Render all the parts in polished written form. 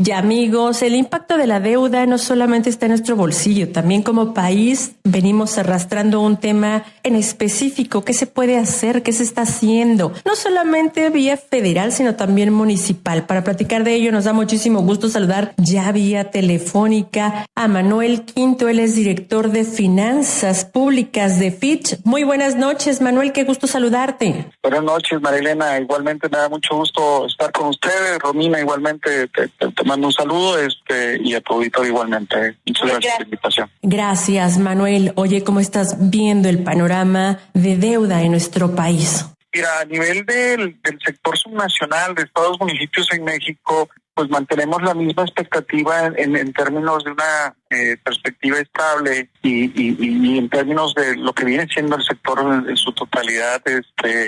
Y amigos, el impacto de la deuda no solamente está en nuestro bolsillo, también como país venimos arrastrando un tema en específico. ¿Qué se puede hacer? ¿Qué se está haciendo? No solamente vía federal, sino también municipal. Para platicar de ello nos da muchísimo gusto saludar ya vía telefónica a Manuel Quinto. Él es director de Finanzas Públicas de Fitch. Muy buenas noches, Manuel, qué gusto saludarte. Buenas noches, Marilena. Igualmente me da mucho gusto estar con ustedes. Romina, igualmente te mando un saludo y a tu auditorio igualmente. Muchas gracias por la invitación. Gracias, Manuel. Oye, ¿cómo estás viendo el panorama de deuda en nuestro país? Mira, a nivel del sector subnacional de estados municipios en México, pues mantenemos la misma expectativa en términos de una perspectiva estable y en términos de lo que viene siendo el sector en su totalidad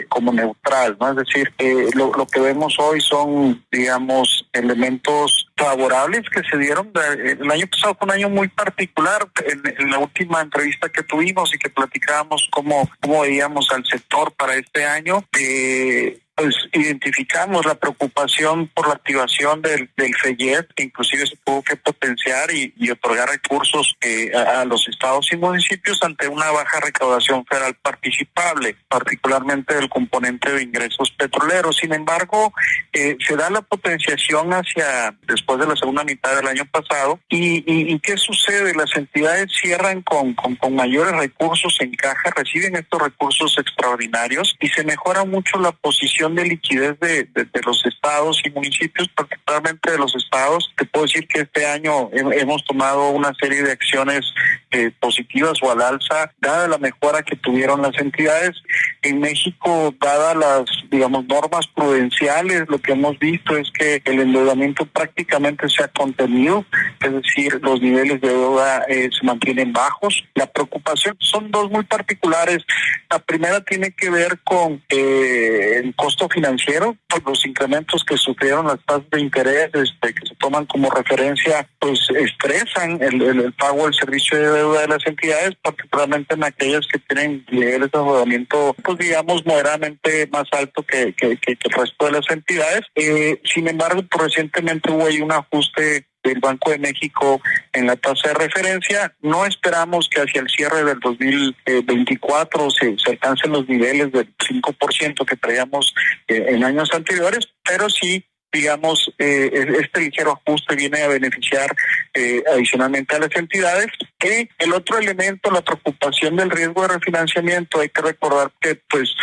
como neutral, ¿no? Es decir, lo que vemos hoy son, digamos, elementos favorables que se dieron. El año pasado fue un año muy particular. En la última entrevista que tuvimos y que platicábamos cómo veíamos al sector para este año, pues identificamos la preocupación por la activación del FEYED, que inclusive se tuvo que potenciar y otorgar recursos a los estados y municipios ante una baja recaudación federal participable, particularmente del componente de ingresos petroleros. Sin embargo, se da la potenciación después de la segunda mitad del año pasado y ¿qué sucede? Las entidades cierran con mayores recursos en caja, reciben estos recursos extraordinarios y se mejora mucho la posición de liquidez de los estados y municipios, particularmente de los estados. Te puedo decir que este año hemos tomado una serie de acciones positivas o al alza, dada la mejora que tuvieron las entidades. En México, dadas las, digamos, normas prudenciales, lo que hemos visto es que el endeudamiento prácticamente se ha contenido, es decir, los niveles de deuda se mantienen bajos. La preocupación son dos muy particulares. La primera tiene que ver con el costo financiero, por los incrementos que sufrieron las tasas de interés que se toman como referencia, pues estresan el pago del servicio de deuda de las entidades, particularmente en aquellas que tienen niveles de endeudamiento, pues digamos, moderadamente más alto que el resto de las entidades. Sin embargo, pues, recientemente hubo ahí un ajuste del Banco de México en la tasa de referencia. No esperamos que hacia el cierre del 2024 se alcancen los niveles del 5% que traíamos en años anteriores, pero sí, digamos, este ligero ajuste viene a beneficiar adicionalmente a las entidades. Y el otro elemento, la preocupación del riesgo de refinanciamiento, hay que recordar que pues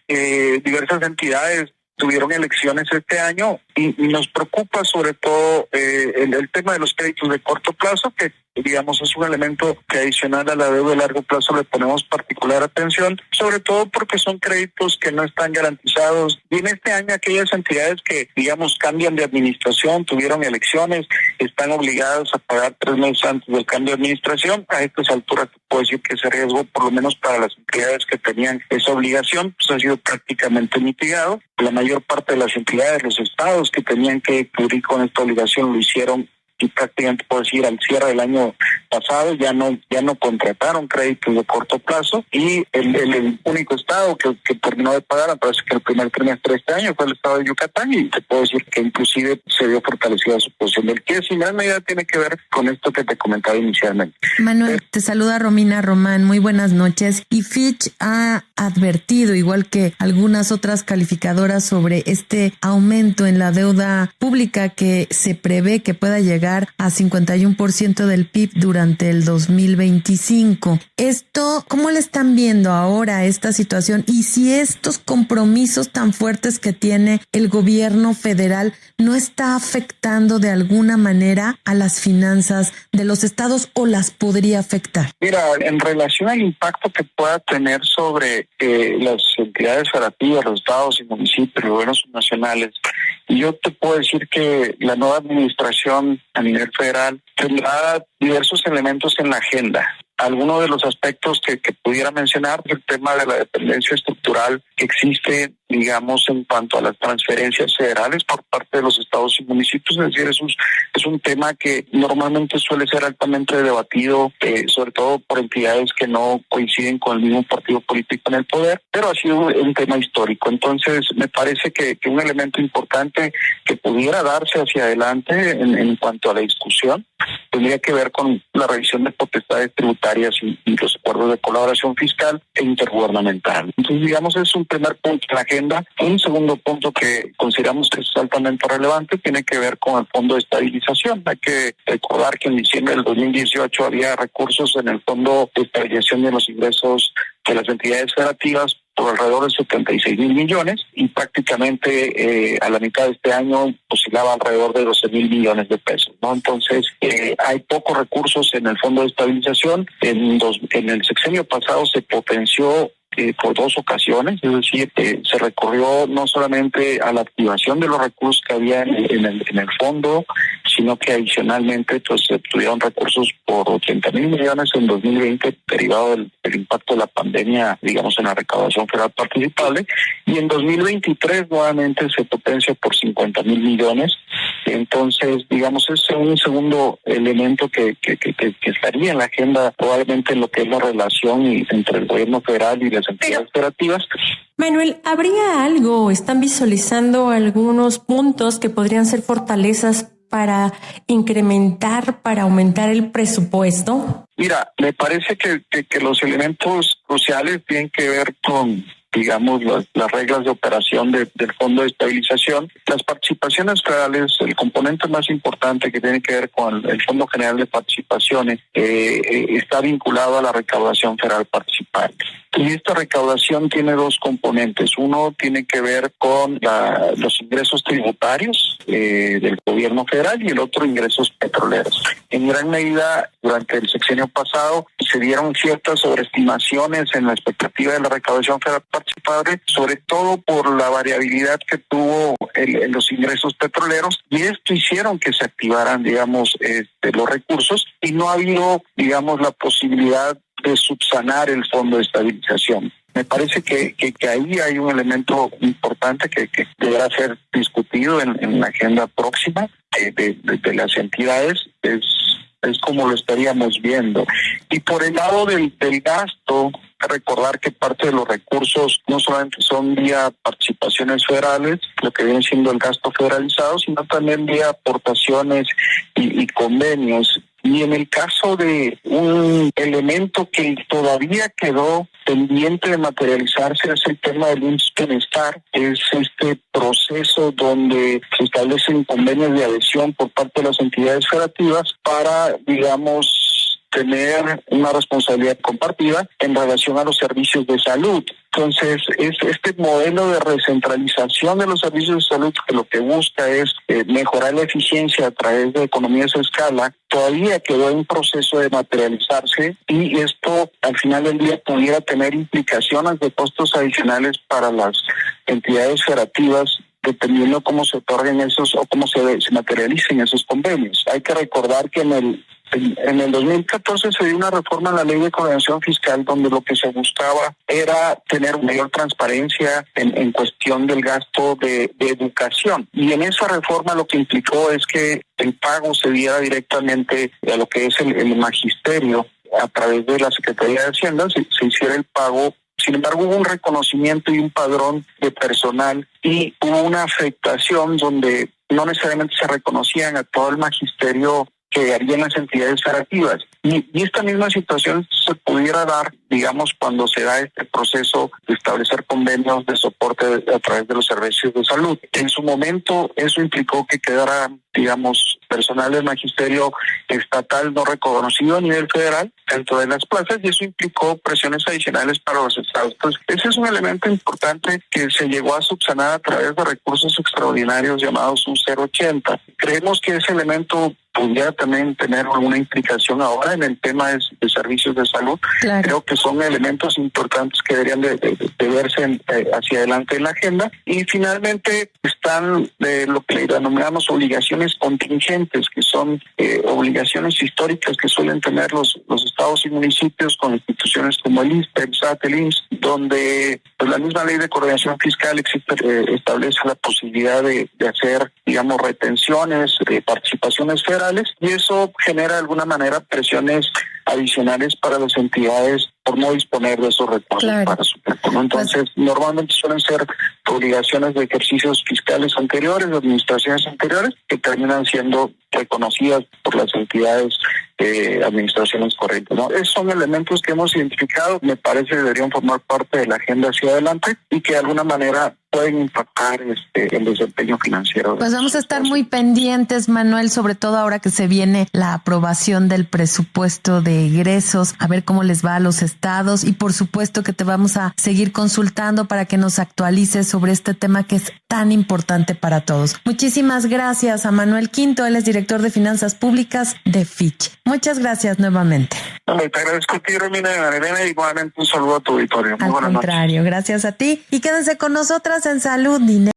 diversas entidades tuvieron elecciones este año y nos preocupa sobre todo el tema de los créditos de corto plazo, que digamos es un elemento que adicional a la deuda de largo plazo le ponemos particular atención, sobre todo porque son créditos que no están garantizados. Y en este año aquellas entidades que digamos cambian de administración, tuvieron elecciones, están obligadas a pagar 3 meses antes del cambio de administración. A estas alturas puedo decir que ese riesgo, por lo menos para las entidades que tenían esa obligación, pues ha sido prácticamente mitigado. La mayor parte de las entidades, los estados que tenían que cubrir con esta obligación lo hicieron y prácticamente puedo decir al cierre del año pasado ya no contrataron créditos de corto plazo y el único estado que terminó de pagar, me parece que el primer trimestre de este año fue el estado de Yucatán, y te puedo decir que inclusive se vio fortalecida su posición del que sin gran medida tiene que ver con esto que te comentaba inicialmente. Manuel, te saluda Romina Román, muy buenas noches. Y Fitch ha advertido, igual que algunas otras calificadoras, sobre este aumento en la deuda pública que se prevé que pueda llegar a 51% del PIB durante el 2025. Esto, ¿cómo le están viendo ahora esta situación? Y si estos compromisos tan fuertes que tiene el gobierno federal no está afectando de alguna manera a las finanzas de los estados o las podría afectar. Mira, en relación al impacto que pueda tener sobre las entidades federativas, los estados y municipios, los gobiernos nacionales, yo te puedo decir que la nueva administración a nivel federal tendrá diversos elementos en la agenda. Algunos de los aspectos que pudiera mencionar es el tema de la dependencia estructural que existe digamos, en cuanto a las transferencias federales por parte de los estados y municipios. Es decir, es un tema que normalmente suele ser altamente debatido, sobre todo por entidades que no coinciden con el mismo partido político en el poder, pero ha sido un tema histórico. Entonces, me parece que un elemento importante que pudiera darse hacia adelante en cuanto a la discusión tendría que ver con la revisión de potestades tributarias y los acuerdos de colaboración fiscal e intergubernamental. Entonces, digamos, es un primer punto en la agenda. Un segundo punto que consideramos que es altamente relevante tiene que ver con el Fondo de Estabilización. Hay que recordar que en diciembre del 2018 había recursos en el Fondo de Estabilización de los Ingresos de las entidades federativas por alrededor de 76,000 millones y prácticamente a la mitad de este año oscilaba alrededor de 12,000 millones de pesos, ¿no? Entonces, hay pocos recursos en el Fondo de Estabilización. En el sexenio pasado se potenció por 2 ocasiones, es decir, se recurrió no solamente a la activación de los recursos que había en el fondo, sino que adicionalmente pues se tuvieron recursos por 80,000 millones en 2020 derivado del impacto de la pandemia, digamos, en la recaudación federal participable, y en 2023 nuevamente se potencia por 50,000 millones. Entonces, digamos, es un segundo elemento que estaría en la agenda, probablemente en lo que es la relación entre el gobierno federal y las entidades federativas. Manuel, ¿habría algo, están visualizando algunos puntos que podrían ser fortalezas para incrementar, para aumentar el presupuesto? Mira, me parece que los elementos cruciales tienen que ver con, digamos, las reglas de operación del Fondo de Estabilización. Las participaciones federales, el componente más importante que tiene que ver con el Fondo General de Participaciones, está vinculado a la recaudación federal participante. Y esta recaudación tiene 2 componentes. Uno tiene que ver con los ingresos tributarios del gobierno federal y el otro ingresos petroleros. En gran medida, durante el sexenio pasado, se dieron ciertas sobreestimaciones en la expectativa de la recaudación federal participable, sobre todo por la variabilidad que tuvo en los ingresos petroleros, y esto hicieron que se activaran, digamos, los recursos, y no ha habido, digamos, la posibilidad de subsanar el Fondo de Estabilización. Me parece que ahí hay un elemento importante que deberá ser discutido en la agenda próxima de las entidades. Es como lo estaríamos viendo. Y por el lado del gasto, recordar que parte de los recursos no solamente son vía participaciones federales, lo que viene siendo el gasto federalizado, sino también vía aportaciones y convenios. Y en el caso de un elemento que todavía quedó pendiente de materializarse es el tema del bienestar, es este proceso donde se establecen convenios de adhesión por parte de las entidades federativas para, digamos, tener una responsabilidad compartida en relación a los servicios de salud. Entonces, es este modelo de recentralización de los servicios de salud que lo que busca es mejorar la eficiencia a través de economías a escala, todavía quedó en proceso de materializarse, y esto al final del día pudiera tener implicaciones de costos adicionales para las entidades federativas, dependiendo cómo se otorguen esos o cómo se materialicen esos convenios. Hay que recordar que en el 2014 se dio una reforma en la Ley de Coordinación Fiscal donde lo que se buscaba era tener mayor transparencia en cuestión del gasto de educación. Y en esa reforma lo que implicó es que el pago se diera directamente a lo que es el magisterio a través de la Secretaría de Hacienda, se hiciera el pago. Sin embargo, hubo un reconocimiento y un padrón de personal y hubo una afectación donde no necesariamente se reconocían a todo el magisterio que harían las entidades federativas. Y esta misma situación se pudiera dar, digamos, cuando se da este proceso de establecer convenios de soporte a través de los servicios de salud. En su momento, eso implicó que quedara, digamos, personal del magisterio estatal no reconocido a nivel federal dentro de las plazas, y eso implicó presiones adicionales para los estados. Entonces, ese es un elemento importante que se llegó a subsanar a través de recursos extraordinarios llamados U080. Creemos que ese elemento pudiera también tener alguna implicación ahora en el tema de servicios de salud. Claro. Creo que son elementos importantes que deberían de verse hacia adelante en la agenda. Y finalmente está están lo que denominamos obligaciones contingentes, que son obligaciones históricas que suelen tener los estados y municipios con instituciones como el ISSSTE, el SAT, el IMSS, donde pues la misma ley de coordinación fiscal establece la posibilidad de hacer, digamos, retenciones de participaciones federales, y eso genera de alguna manera presiones adicionales para las entidades por no disponer de esos recursos para su cuerpo, ¿no? Entonces, normalmente suelen ser obligaciones de ejercicios fiscales anteriores, de administraciones anteriores, que terminan siendo reconocidas por las entidades administraciones corrientes, ¿no? Esos son elementos que hemos identificado, me parece que deberían formar parte de la agenda hacia adelante y que de alguna manera pueden impactar el desempeño financiero. Pues vamos a estar muy pendientes, Manuel, sobre todo ahora que se viene la aprobación del presupuesto de egresos, a ver cómo les va a los estados, y por supuesto que te vamos a seguir consultando para que nos actualices sobre este tema que es tan importante para todos. Muchísimas gracias a Manuel Quinto, él es director de Finanzas Públicas de Fitch. Muchas gracias nuevamente. Te agradezco a ti, Romina, y igualmente un saludo a tu auditorio. Al contrario, gracias a ti. Y quédense con nosotras en Salud, Dinero.